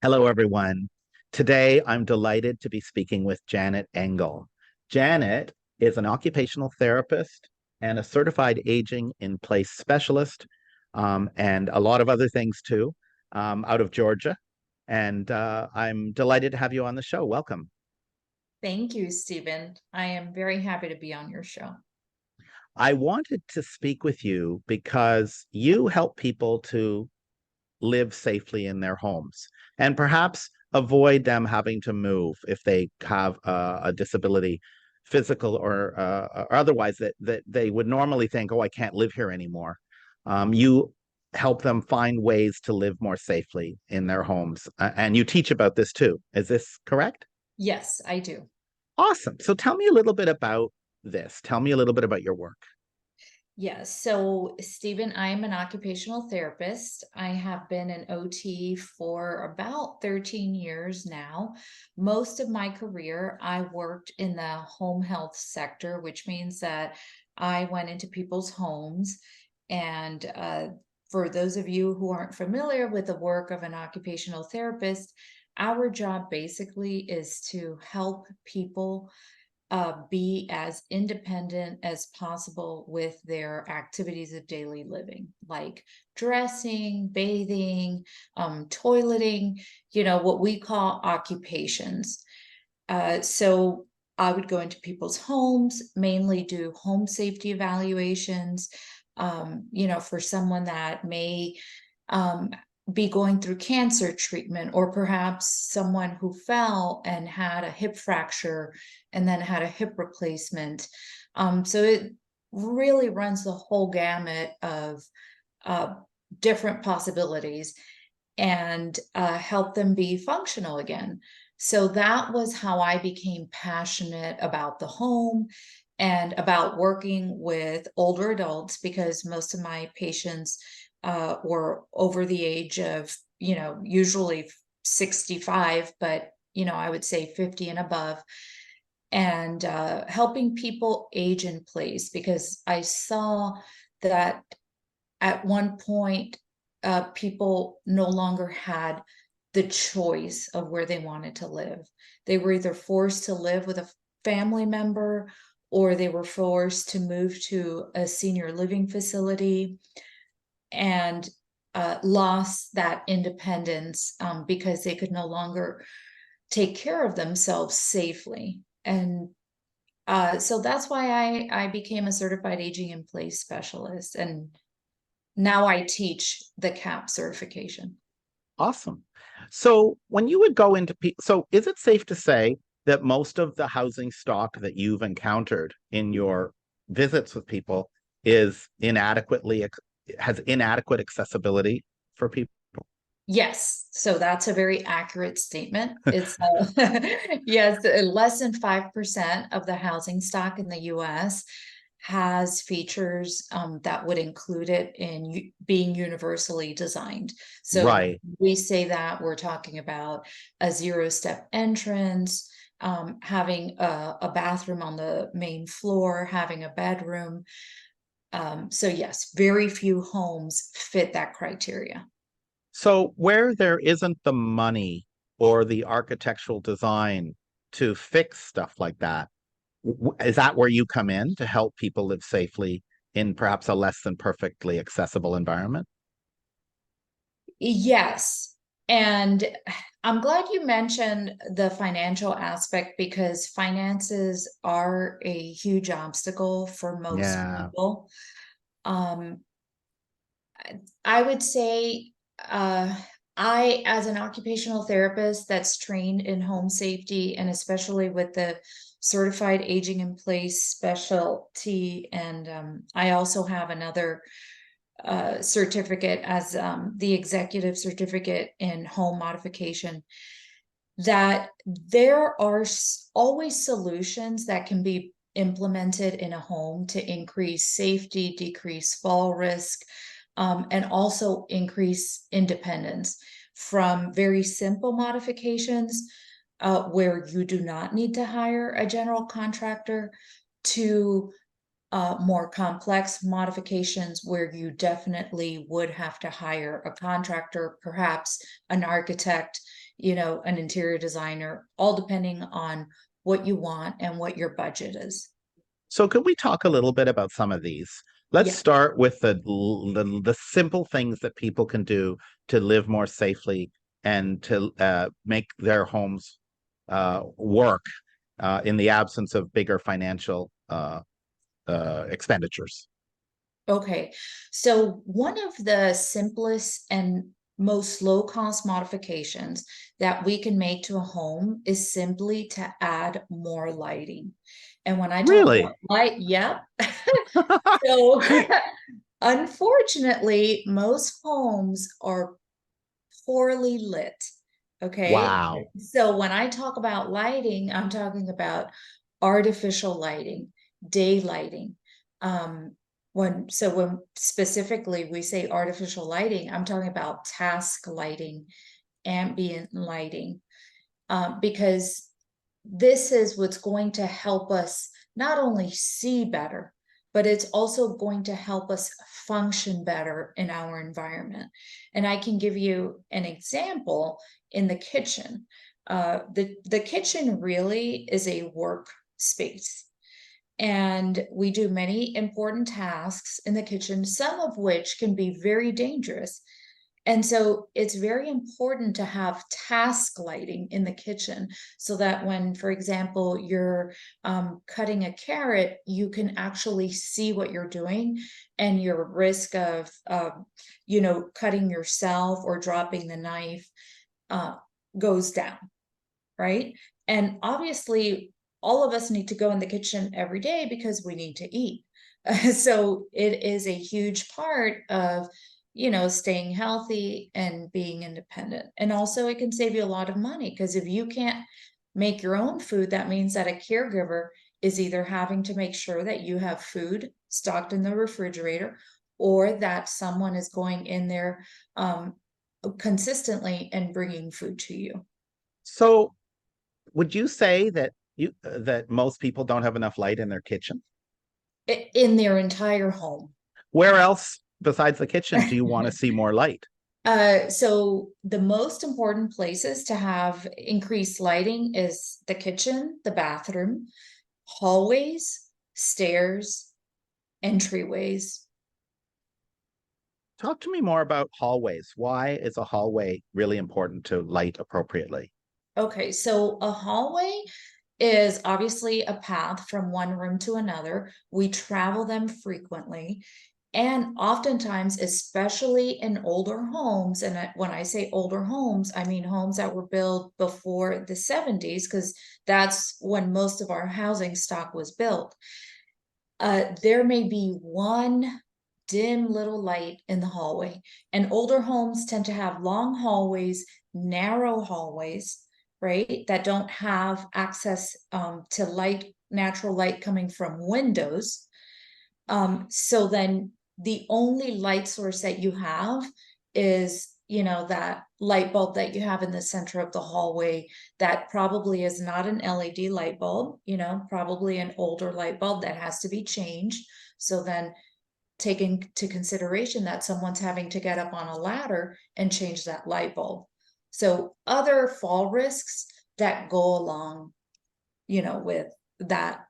Hello, everyone. Today, I'm delighted to be speaking with Janet Engel. Janet is an occupational therapist and a certified aging in place specialist, and a lot of other things too, out of Georgia. And I'm delighted to have you on the show. Welcome. Thank you, Stephen. I am very happy to be on your show. I wanted to speak with you because you help people to live safely in their homes and perhaps avoid them having to move if they have a disability, physical or otherwise, that they would normally think, oh, I can't live here anymore. You help them find ways to live more safely in their homes. And you teach about this too. Is this correct? Yes, I do. Awesome. So tell me a little bit about this. Tell me a little bit about your work. Yes. So, Stephen, I'm an occupational therapist. I have been an OT for about 13 years now. Most of my career, I worked in the home health sector, which means that I went into people's homes. And for those of you who aren't familiar with the work of an occupational therapist, our job basically is to help people be as independent as possible with their activities of daily living, like dressing, bathing, toileting, what we call occupations. So I would go into people's homes, mainly do home safety evaluations, for someone that may um, be going through cancer treatment, or perhaps someone who fell and had a hip fracture and then had a hip replacement. So it really runs the whole gamut of uh, different possibilities and help them be functional again. So that was how I became passionate about the home and about working with older adults, because most of my patients were over the age of, usually 65, but, I would say 50 and above, and helping people age in place, because I saw that at one point, people no longer had the choice of where they wanted to live. They were either forced to live with a family member, or they were forced to move to a senior living facility, and lost that independence because they could no longer take care of themselves safely. And so that's why I became a certified aging in place specialist. And now I teach the CAP certification. Awesome. So when you would go into so is it safe to say that most of the housing stock that you've encountered in your visits with people is has inadequate accessibility for people? Yes, so that's a very accurate statement. It's yes, less than 5% of the housing stock in the US has features that would include it in being universally designed. So Right. we say that we're talking about a zero-step entrance, having a bathroom on the main floor, having a bedroom. So yes, very few homes fit that criteria. So where there isn't the money or the architectural design to fix stuff like that, is that where you come in to help people live safely in perhaps a less than perfectly accessible environment? Yes. And I'm glad you mentioned the financial aspect, because finances are a huge obstacle for most Yeah. people. Um, I would say uh, as an occupational therapist that's trained in home safety, and especially with the certified aging in place specialty, and I also have another certificate as the executive certificate in home modification, that there are always solutions that can be implemented in a home to increase safety, decrease fall risk, and also increase independence, from very simple modifications where you do not need to hire a general contractor, to more complex modifications where you definitely would have to hire a contractor, perhaps an architect, an interior designer, all depending on what you want and what your budget is. So could we talk a little bit about some of these? Let's Yeah. start with the simple things that people can do to live more safely and to make their homes work in the absence of bigger financial expenditures. Okay. So one of the simplest and most low cost modifications that we can make to a home is simply to add more lighting. And when I talk Really? about light, yep. So unfortunately, most homes are poorly lit. Okay. Wow. So when I talk about lighting, I'm talking about artificial lighting, day lighting. When specifically we say artificial lighting, I'm talking about task lighting, ambient lighting, because this is what's going to help us not only see better, but it's also going to help us function better in our environment. And I can give you an example in the kitchen. The kitchen really is a work space. And we do many important tasks in the kitchen, some of which can be very dangerous. And so it's very important to have task lighting in the kitchen so that when, for example, you're cutting a carrot, you can actually see what you're doing and your risk of, cutting yourself or dropping the knife uh, goes down, right? And obviously, all of us need to go in the kitchen every day because we need to eat. So it is a huge part of, staying healthy and being independent. And also, it can save you a lot of money because if you can't make your own food, that means that a caregiver is either having to make sure that you have food stocked in the refrigerator or that someone is going in there consistently and bringing food to you. So would you say that that most people don't have enough light in their kitchen? In their entire home. Where else besides the kitchen do you want to see more light? So the most important places to have increased lighting is the kitchen, the bathroom, hallways, stairs, entryways. Talk to me more about hallways. Why is a hallway really important to light appropriately? Okay, so a hallway is obviously a path from one room to another. We travel them frequently. And oftentimes, especially in older homes, and when I say older homes, I mean homes that were built before the 70s, because that's when most of our housing stock was built. There may be one dim little light in the hallway, and older homes tend to have long hallways, narrow hallways, right, that don't have access to light, natural light coming from windows. So then the only light source that you have is, that light bulb that you have in the center of the hallway that probably is not an LED light bulb, probably an older light bulb that has to be changed. So then take into consideration that someone's having to get up on a ladder and change that light bulb. So other fall risks that go along, with that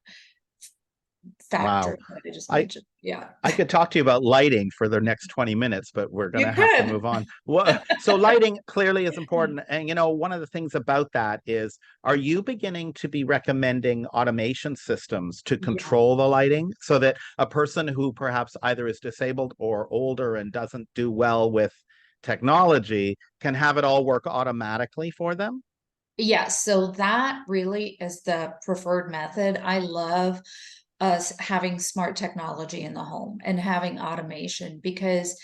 Wow. factor that I just I mentioned. Yeah. I could talk to you about lighting for the next 20 minutes, but we're going to You have to could. move on. So lighting clearly is important. And one of the things about that is, are you beginning to be recommending automation systems to Yeah. control the lighting so that a person who perhaps either is disabled or older and doesn't do well with technology can have it all work automatically for them? Yeah, so that really is the preferred method. I love us having smart technology in the home and having automation because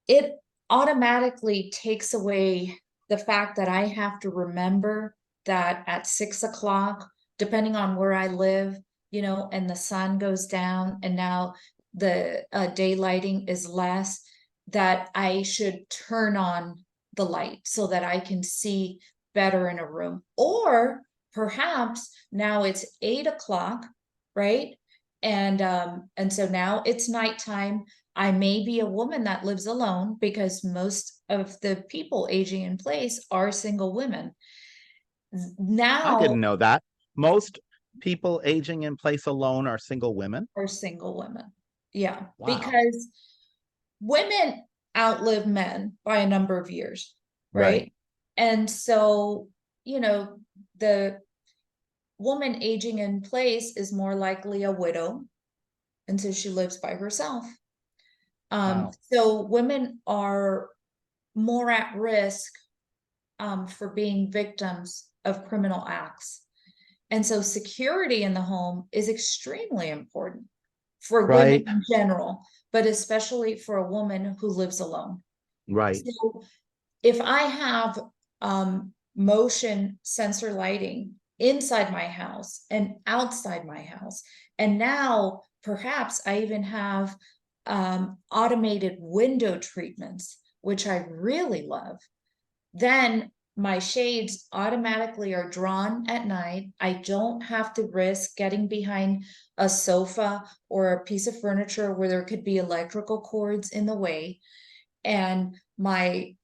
it automatically takes away the fact that I have to remember that at 6 o'clock, depending on where I live, and the sun goes down and now the daylighting is less, that I should turn on the light so that I can see better in a room. Or perhaps now it's 8 o'clock, right? And so now it's nighttime. I may be a woman that lives alone because most of the people aging in place are single women. I Now didn't know that. Most people aging in place alone are single women. are single women. Yeah, Wow. because women outlive men by a number of years, Right. right? And so, you know, the woman aging in place is more likely a widow until she lives by herself. Wow. So women are more at risk for being victims of criminal acts. And so security in the home is extremely important for women Right. in general, but especially for a woman who lives alone. Right. So if I have motion sensor lighting inside my house and outside my house, and now perhaps I even have automated window treatments, which I really love, then my shades automatically are drawn at night. I don't have to risk getting behind a sofa or a piece of furniture where there could be electrical cords in the way. And my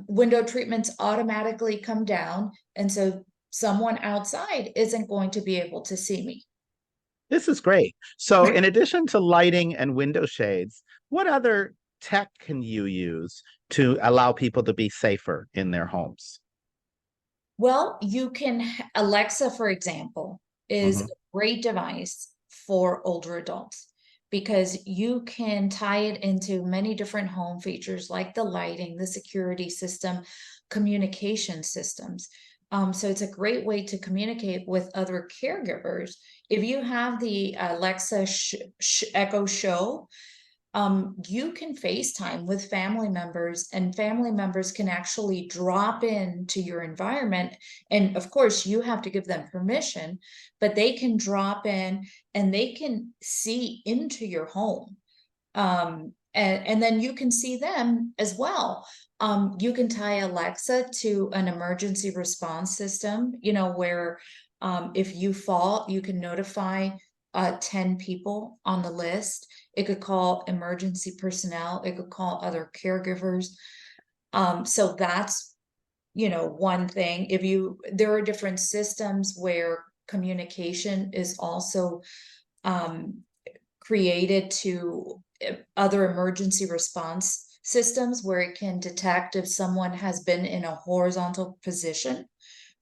window treatments automatically come down. And so someone outside isn't going to be able to see me. This is great. So, in addition to lighting and window shades, what other tech can you use to allow people to be safer in their homes? Well, Alexa, for example, is a Hmm. great device for older adults because you can tie it into many different home features like the lighting, the security system, communication systems. So it's a great way to communicate with other caregivers. If you have the Alexa Echo Show, you can FaceTime with family members, and family members can actually drop into your environment. And of course, you have to give them permission, but they can drop in and they can see into your home. And then you can see them as well. You can tie Alexa to an emergency response system, where if you fall, you can notify 10 people on the list. It could call emergency personnel, it could call other caregivers. So that's, one thing. There are different systems where communication is also um, created to other emergency response systems where it can detect if someone has been in a horizontal position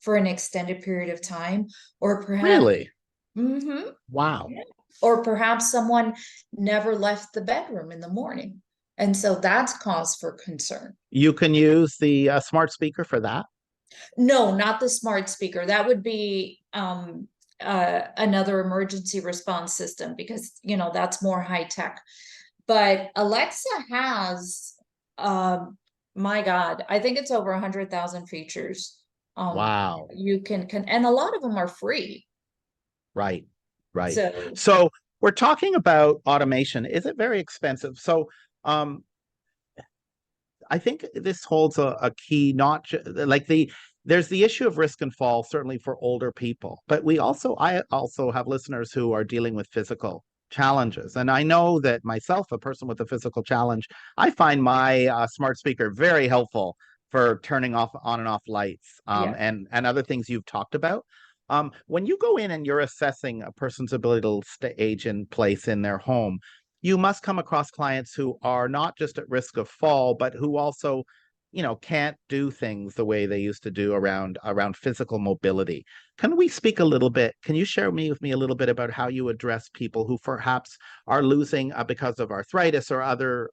for an extended period of time, or perhaps, Really? mhm, Wow. yeah, or perhaps someone never left the bedroom in the morning. And so that's cause for concern. You can use the smart speaker for that. No, not the smart speaker. That would be another emergency response system because, that's more high tech. But Alexa has, my God, I think it's over 100,000 features. Wow. You can, and a lot of them are free. Right. Right. So So we're talking about automation. Is it very expensive? So um, I think this holds a key, not like there's the issue of risk and fall, certainly for older people, but I also have listeners who are dealing with physical challenges. And I know that myself, a person with a physical challenge, I find my smart speaker very helpful for turning off on and off lights, yeah. and other things you've talked about. When you go in and you're assessing a person's ability to age in place in their home, you must come across clients who are not just at risk of fall, but who also, can't do things the way they used to do around physical mobility. Can we speak a little bit? Can you share with me a little bit about how you address people who perhaps are losing because of arthritis or other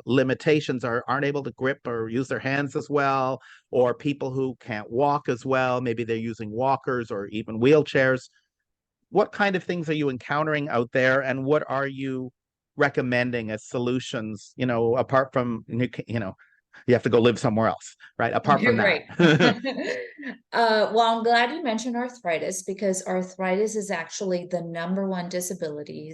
limitations, or aren't able to grip or use their hands as well, or people who can't walk as well? Maybe they're using walkers or even wheelchairs. What kind of things are you encountering out there, and what are you recommending as solutions, apart from, you have to go live somewhere else, right? Apart from that. Right. Well, I'm glad you mentioned arthritis because arthritis is actually the number one disability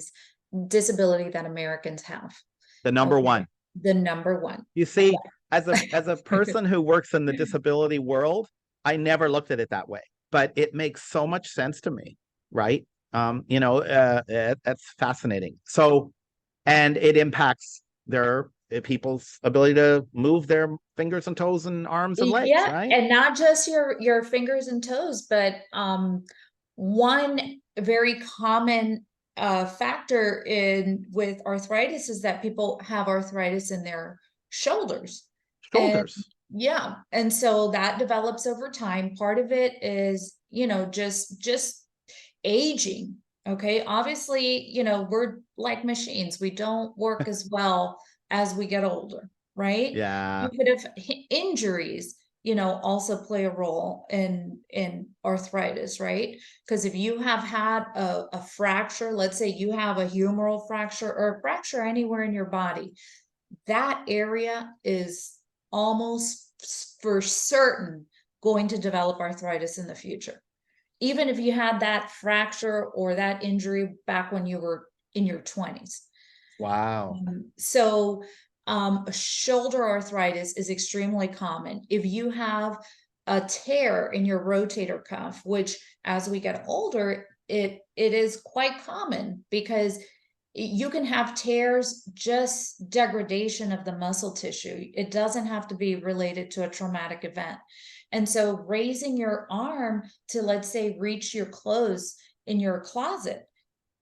that Americans have. The number Okay. one. The number one. You see, as a person who works in the disability world, I never looked at it that way, but it makes so much sense to me, right? That's fascinating. So, and it impacts their people's ability to move their fingers and toes and arms and legs, Yeah, right? and not just your fingers and toes, but one very common factor in with arthritis is that people have arthritis in their shoulders. And Shoulders. yeah, and so that develops over time. Part of it is, just aging. Okay. Obviously, we're like machines. We don't work as well as we get older, right? You Yeah. could have injuries, also play a role in arthritis, right? Because if you have had a fracture, let's say you have a humeral fracture or a fracture anywhere in your body, that area is almost for certain going to develop arthritis in the future, even if you had that fracture or that injury back when you were in your 20s. Wow. So, shoulder arthritis is extremely common. If you have a tear in your rotator cuff, which as we get older, it is quite common because you can have tears, just degradation of the muscle tissue. It doesn't have to be related to a traumatic event. And so raising your arm to, let's say, reach your clothes in your closet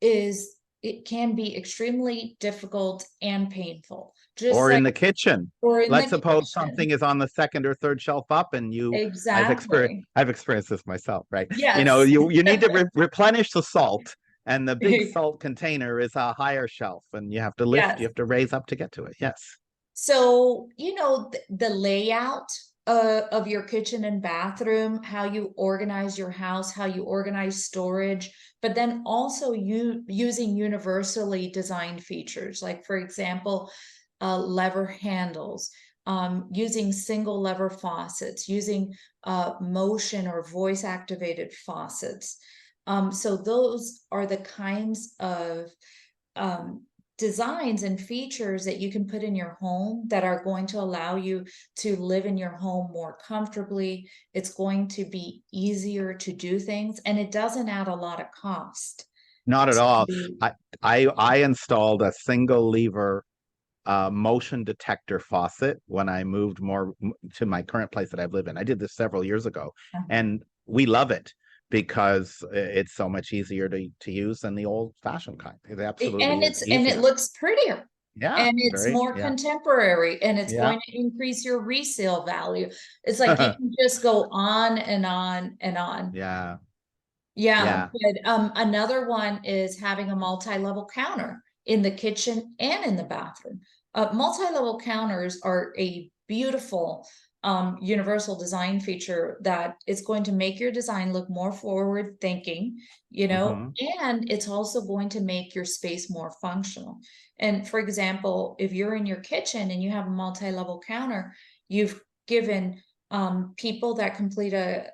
it can be extremely difficult and painful. Just Or in like, the kitchen. or in the Let's suppose kitchen. something is on the second or third shelf up, and Exactly. I've experienced this myself, right? Yes. You need to replenish the salt, and the big salt container is a higher shelf, and you Yes. have to raise up to get to it. Yes. So, the layout of your kitchen and bathroom, how you organize your house, how you organize storage, but then also you using universally designed features, like for example, lever handles, using single lever faucets, using motion or voice activated faucets. So those are the kinds of um, designs and features that you can put in your home that are going to allow you to live in your home more comfortably. It's going to be easier to do things, and it doesn't add a lot of cost Not at to all. the I I installed a single lever motion detector faucet when I moved more to my current place that I've lived in. I did this several years ago, and we love it because it's so much easier to use than the old fashioned kind. It absolutely is and it easier. looks prettier, Yeah, and it's very, more yeah, contemporary, and it's yeah. going to increase your resale value. It's like you can just go on and on and on. Yeah, Yeah, yeah. but another one is having a multi-level counter in the kitchen and in the bathroom. Multi-level counters are a beautiful universal design feature that is going to make your design look more forward thinking, Hmm. and it's also going to make your space more functional. And for example, if you're in your kitchen and you have a multi-level counter, you've given people that complete a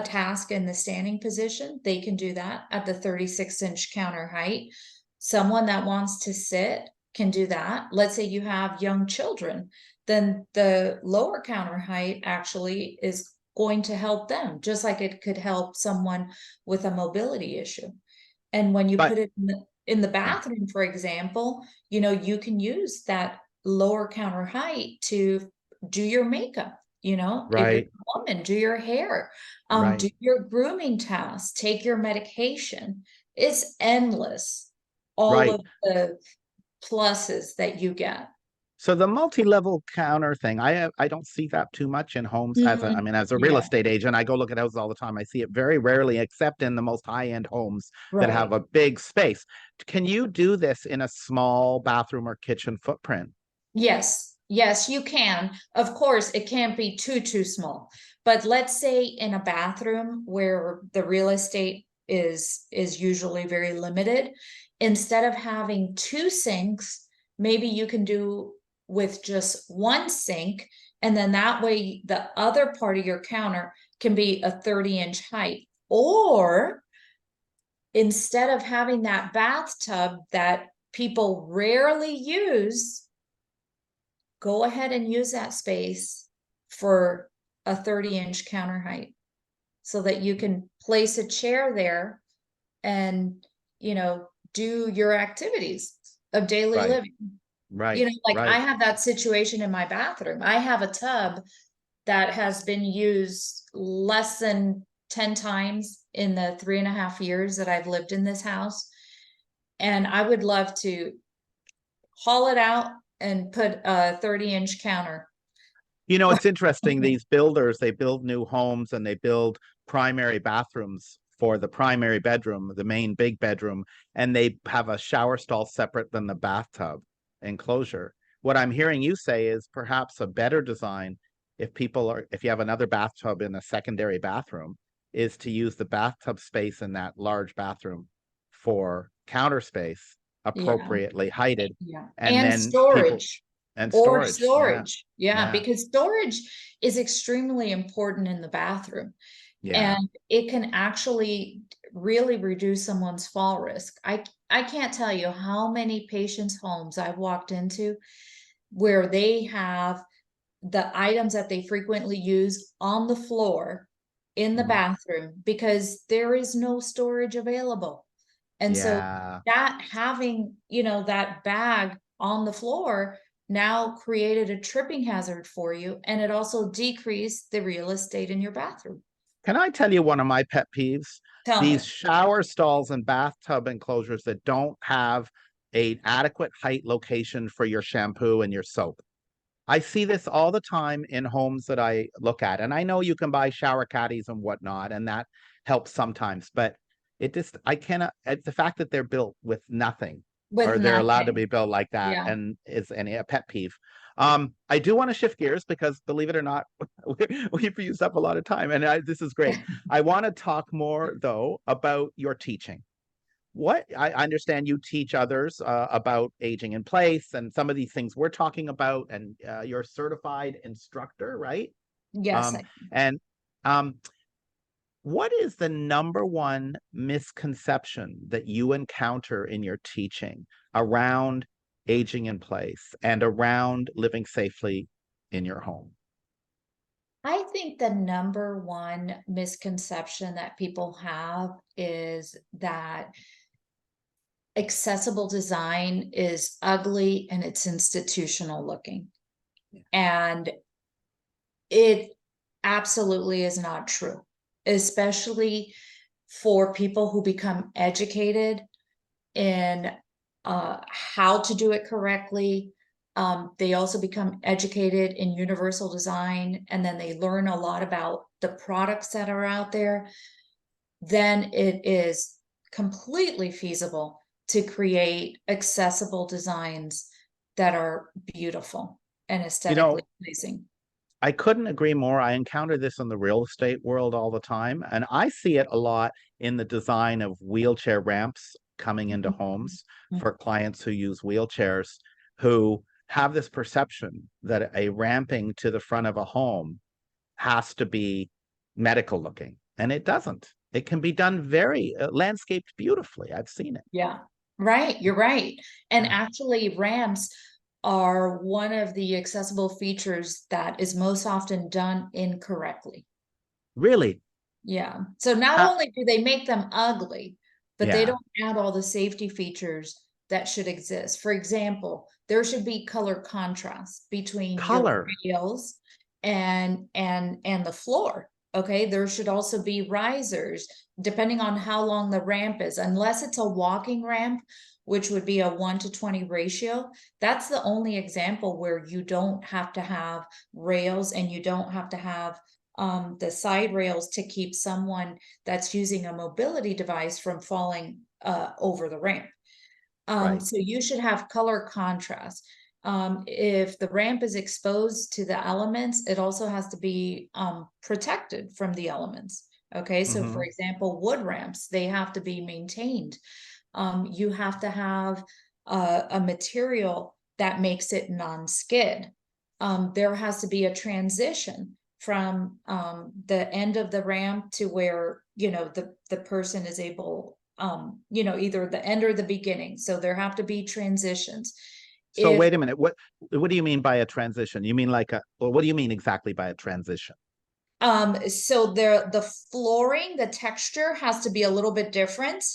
task in the standing position, they can do that at the 36-inch counter height. Someone that wants to sit can do that. Let's say you have young children, then the lower counter height actually is going to help them, just like it could help someone with a mobility issue. And when you But put it in the yeah, bathroom, for example, you can use that lower counter height to do your makeup. If you're right, a woman, do your hair, do right. your grooming tasks, take your medication. It's endless, all Right. of the pluses that you get. So the multi-level counter thing, I don't see that too much in homes I Mhm. mean, as a real Yeah, estate agent, I go look at houses all the time. I see it very rarely, except in the most high-end homes that have right. a big space. Can you do this in a small bathroom or kitchen footprint? Yes, yes, you can. Of course, it can't be too small. But let's say in a bathroom where the real estate is usually very limited, instead of having two sinks, maybe you can do with just one sink, and then that way the other part of your counter can be a 30-inch height. Or instead of having that bathtub that people rarely use, go ahead and use that space for a 30-inch counter height so that you can place a chair there and, do your activities of daily Right, living. Right, Like I right. have that situation in my bathroom. I have a tub that has been used less than 10 times in the 3.5 years that I've lived in this house. And I would love to haul it out and put a 30-inch counter. You know, it's interesting. These builders, they build new homes and they build primary bathrooms for the primary bedroom, the main big bedroom, and they have a shower stall separate than the bathtub enclosure. What I'm hearing you say is perhaps a better design if you have another bathtub in a secondary bathroom, is to use the bathtub space in that large bathroom for counter space Yeah, appropriately heighted, yeah. and And then people storage. and Or storage. Yeah, storage. Yeah, yeah, because storage is extremely important in the bathroom. yeah. And it can actually really reduce someone's fall risk. I can't tell you how many patients' homes I've walked into where they have the items that they frequently use on the floor in the Mhm. bathroom because there is no storage available. And so Yeah. that having, that bag on the floor now created a tripping hazard for you, and it also decreased the real estate in your bathroom. Can I tell you one of my pet peeves? Tell These me. shower stalls and bathtub enclosures that don't have a adequate height location for your shampoo and your soap. I see this all the time in homes that I look at. And I know you can buy shower caddies and whatnot, and that helps sometimes, but I cannot, the fact that they're built with nothing, With or they're allowed to nothing. be built like that, Yeah. and is a pet peeve. I do want to shift gears because, believe it or not, we've used up a lot of time, and this is great. I want to talk more though about your teaching. What I understand, you teach others about aging in place and some of these things we're talking about, and you're a certified instructor, right? Yes. Um, and um, what is the number one misconception that you encounter in your teaching around aging in place and around living safely in your home? I think the number one misconception that people have is that accessible design is ugly and it's institutional looking. And it absolutely is not true, especially for people who become educated in how to do it correctly. They also become educated in universal design, and then they learn a lot about the products that are out there. Then it is completely feasible to create accessible designs that are beautiful and You aesthetically know, pleasing. I couldn't agree more. I encounter this in the real estate world all the time, and I see it a lot in the design of wheelchair ramps coming into homes Mhm. for clients who use wheelchairs, who have this perception that a ramping to the front of a home has to be medical looking, and it doesn't. It can be done very landscaped beautifully. I've seen it. Yeah, right. You're right. And Yeah. actually, ramps are one of the accessible features that is most often done incorrectly. Really? Yeah. So not How, only do they make them ugly, but they yeah. don't add all the safety features that should exist. For example, there should be color contrast between your Color. rails and the floor. Okay, there should also be risers depending on how long the ramp is. Unless it's a walking ramp, which would be a 1 to 20 ratio, that's the only example where you don't have to have rails and you don't have to have the side rails to keep someone that's using a mobility device from falling over the ramp. Right. So you should have color contrast. If the ramp is exposed to the elements, it also has to be protected from the elements. Okay, so for Hmm. example, wood ramps, they have to be maintained. You have to have a material that makes it non-skid. There has to be a transition from the end of the ramp to where the person is able, either the end or the beginning. So there have to be transitions. So If wait a minute. What do you mean by a transition? You mean like a, well, what do you mean exactly by a transition? so the flooring, the texture has to be a little bit different.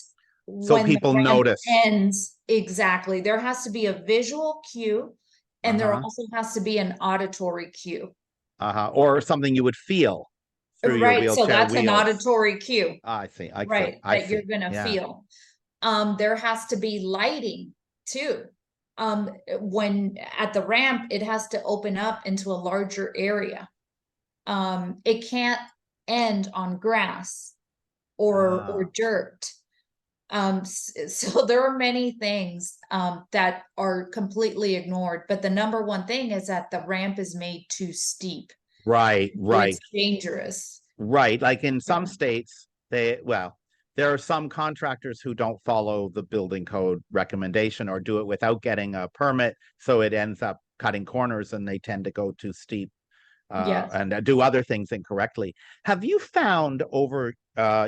So when the people ramp notice. ends, exactly. There has to be a visual cue, and there Uh-huh. also has to be an auditory cue. Uh-huh. Or something you would feel through your Right, so wheelchair that's an wheels. auditory cue, I see. I see. right, I that you're see. gonna Yeah. feel. There has to be lighting too. When at the ramp, it has to open up into a larger area. It can't end on grass or Ah, dirt. So there are many things that are completely ignored, but the number one thing is that the ramp is made too steep, right, so right. it's dangerous. Right. Like in some Yeah. states, there are some contractors who don't follow the building code recommendation or do it without getting a permit. So it ends up cutting corners and they tend to go too steep Yes. and do other things incorrectly. Have you found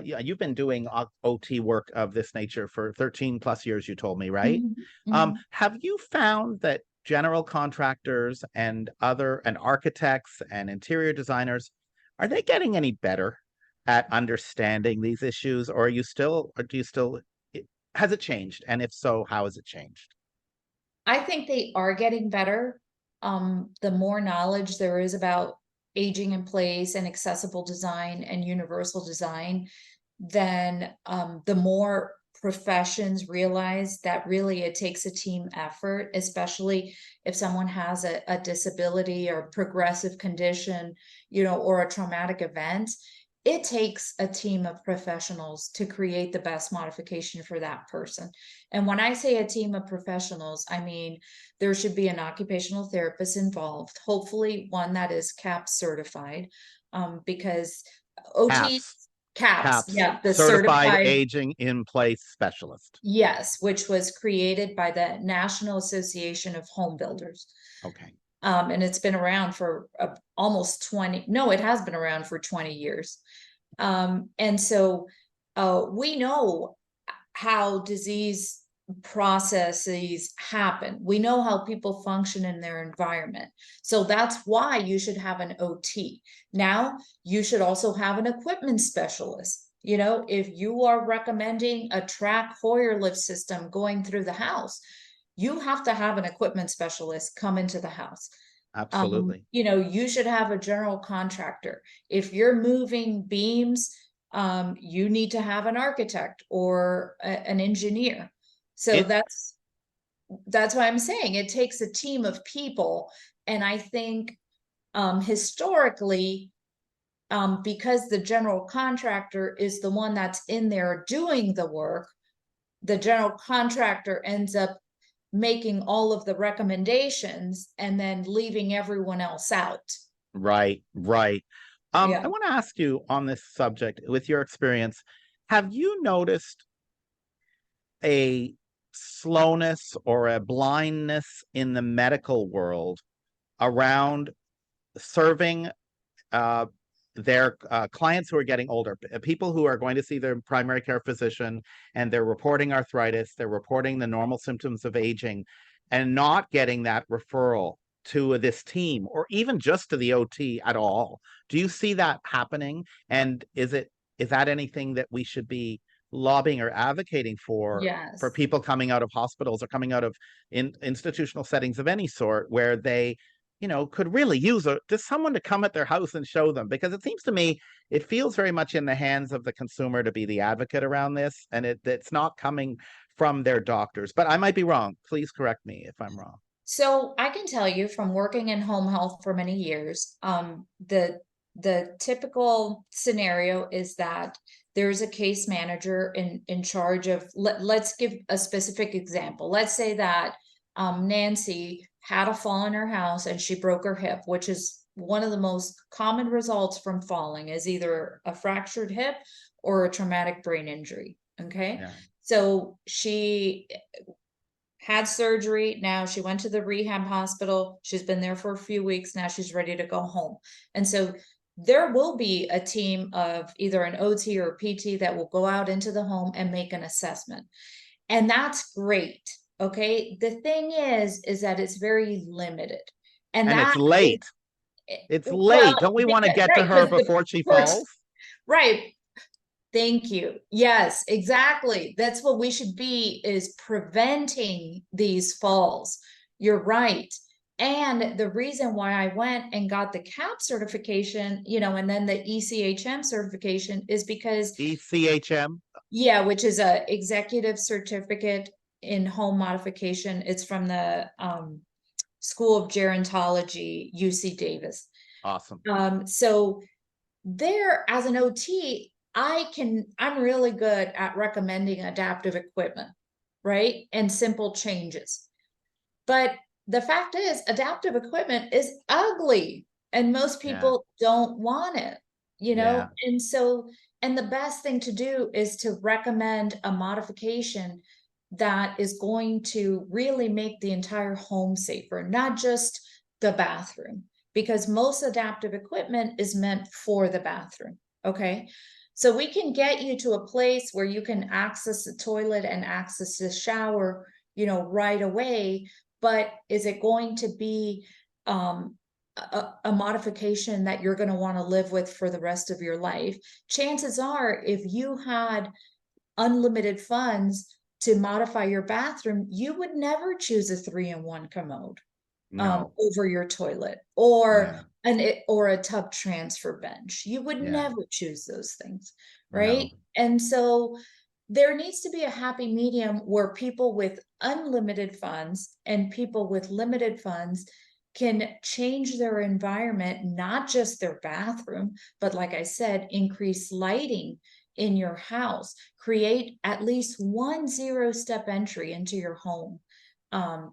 you've been doing OT work of this nature for 13 plus years, you told me, right? Mhm, mhm. Have you found that general contractors and architects and interior designers, are they getting any better at understanding these issues, or do you still, has it changed? And if so, how has it changed? I think they are getting better. The more knowledge there is about aging in place and accessible design and universal design, then the more professions realize that really it takes a team effort, especially if someone has a disability or progressive condition, or a traumatic event. It takes a team of professionals to create the best modification for that person. And when I say a team of professionals, I mean there should be an occupational therapist involved, hopefully one that is CAP certified, because OT CAPS, CAPS, CAPS, yeah, the Certified certified, Aging in Place Specialist. yes, which was created by the National Association of Home Builders. Okay. And it's been around for almost 20, no, it has been around for 20 years. And so we know how disease processes happen. We know how people function in their environment. So that's why you should have an OT. Now, you should also have an equipment specialist. If you are recommending a track Hoyer lift system going through the house, you have to have an equipment specialist come into the house. Absolutely. You should have a general contractor. If you're moving beams, you need to have an architect or an engineer. So It that's why I'm saying it takes a team of people. And I think historically, because the general contractor is the one that's in there doing the work, the general contractor ends up making all of the recommendations and then leaving everyone else out. Right, right. I Yeah. want to ask you on this subject, with your experience, have you noticed a slowness or a blindness in the medical world around serving uh, their clients who are getting older, people who are going to see their primary care physician and they're reporting arthritis, they're reporting the normal symptoms of aging, and not getting that referral to this team or even just to the OT at all? Do you see that happening? And is that anything that we should be lobbying or advocating for Yes. people coming out of hospitals or coming out of institutional settings of any sort where they could really use just someone to come at their house and show them? Because it seems to me it feels very much in the hands of the consumer to be the advocate around this, and it's not coming from their doctors. But I might be wrong. Please correct me if I'm wrong. So I can tell you from working in home health for many years, the typical scenario is that there's a case manager in charge of, let's give a specific example. Let's say that Nancy had a fall in her house and she broke her hip, which is one of the most common results from falling, is either a fractured hip or a traumatic brain injury. Okay. Yeah. So she had surgery. Now she went to the rehab hospital. She's been there for a few weeks. Now she's ready to go home. And so there will be a team of either an OT or a PT that will go out into the home and make an assessment. And that's great. Okay. The thing is that it's very limited. And And it's that is, late. It's well, late. Don't we want to get to right. her Because the before she courts, falls? right. Thank you. Yes, exactly. That's what we should be, is preventing these falls. You're right. And the reason why I went and got the CAP certification, and then the ECHM certification is because, ECHM? yeah, which is a executive certificate in home modification. It's from the School of Gerontology, UC Davis. Awesome. So there, as an OT, I'm really good at recommending adaptive equipment, right? And simple changes. But the fact is, adaptive equipment is ugly and most Yeah. people don't want it, Yeah. And so, and the best thing to do is to recommend a modification that is going to really make the entire home safer, not just the bathroom, because most adaptive equipment is meant for the bathroom. Okay. So we can get you to a place where you can access the toilet and access the shower, right away. But is it going to be a modification that you're going to want to live with for the rest of your life? Chances are, if you had unlimited funds to modify your bathroom, you would never choose a 3-in-1 commode No. over your toilet, or Yeah. or a tub transfer bench. You would Yeah. never choose those things, right? No. And so there needs to be a happy medium where people with unlimited funds and people with limited funds can change their environment, not just their bathroom, but like I said, increase lighting in your house, create at least one zero-step entry into your home. Um,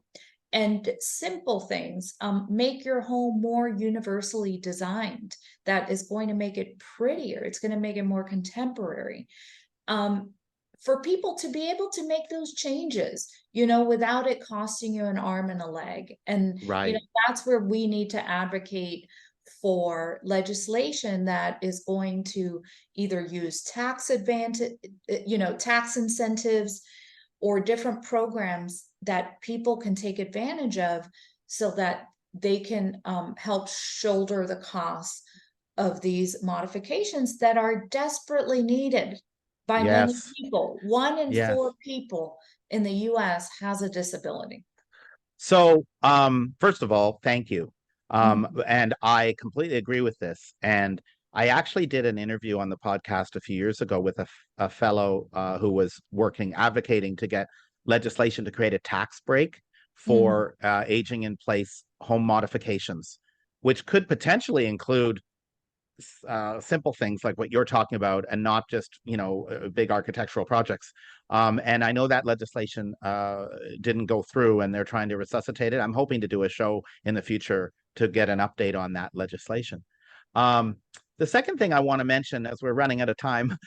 and simple things, make your home more universally designed. That is going to make it prettier. It's going to make it more contemporary. Um, for people to be able to make those changes, without it costing you an arm and a leg. And, Right. that's where we need to advocate for legislation that is going to either use tax advantage, tax incentives, or different programs that people can take advantage of so that they can help shoulder the costs of these modifications that are desperately needed by many Yes. people. One in Yes. 4 people in the US has a disability. So, first of all, thank you. Mhm. And I completely agree with this. And I actually did an interview on the podcast a few years ago with a fellow who was advocating to get legislation to create a tax break Mhm. for aging in place home modifications, which could potentially include simple things like what you're talking about, and not just big architectural projects. And I know that legislation didn't go through, and they're trying to resuscitate it. I'm hoping to do a show in the future to get an update on that legislation. Um, the second thing I want to mention, as we're running out of time,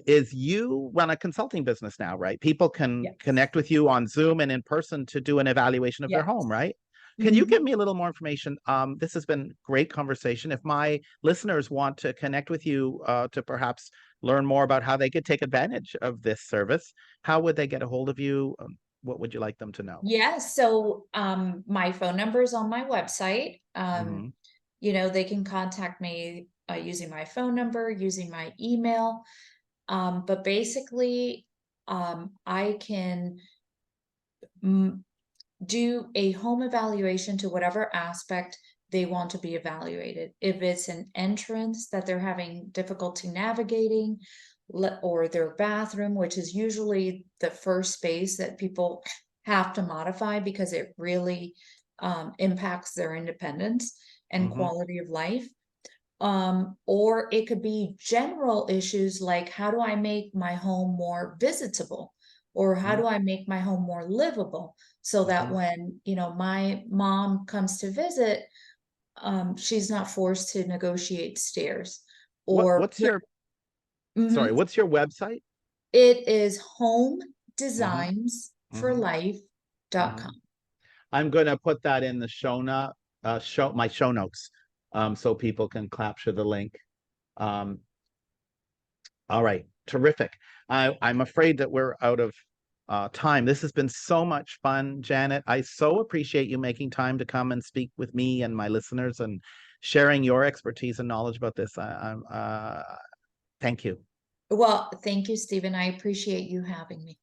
is you run a consulting business now, right? People can Yes. connect with you on Zoom and in person to do an evaluation of their Yes. home, right? Can you Mhm. give me a little more information? This has been great conversation. If my listeners want to connect with you to perhaps learn more about how they could take advantage of this service, how would they get a hold of you? What would you like them to know? Yes. So my phone number is on my website. Hmm. They can contact me using my phone number, using my email. But basically, I can do a home evaluation to whatever aspect they want to be evaluated. If it's an entrance that they're having difficulty navigating, or their bathroom, which is usually the first space that people have to modify because it really impacts their independence and Hmm. quality of life. Or it could be general issues like, how do I make my home more visitable? Or how Hmm. do I make my home more livable so that Hmm. when, my mom comes to visit, she's not forced to negotiate stairs or What's your sorry? Mhm. What's your website? It is Hmm. Hmm. Hmm. homedesignsforlife.com. I'm going to put that in the show notes, so people can capture the link. Um, All right, terrific. I'm afraid that we're out of time. This has been so much fun, Janet. I so appreciate you making time to come and speak with me and my listeners and sharing your expertise and knowledge about this. Thank you. Well, thank you, Stephen. I appreciate you having me.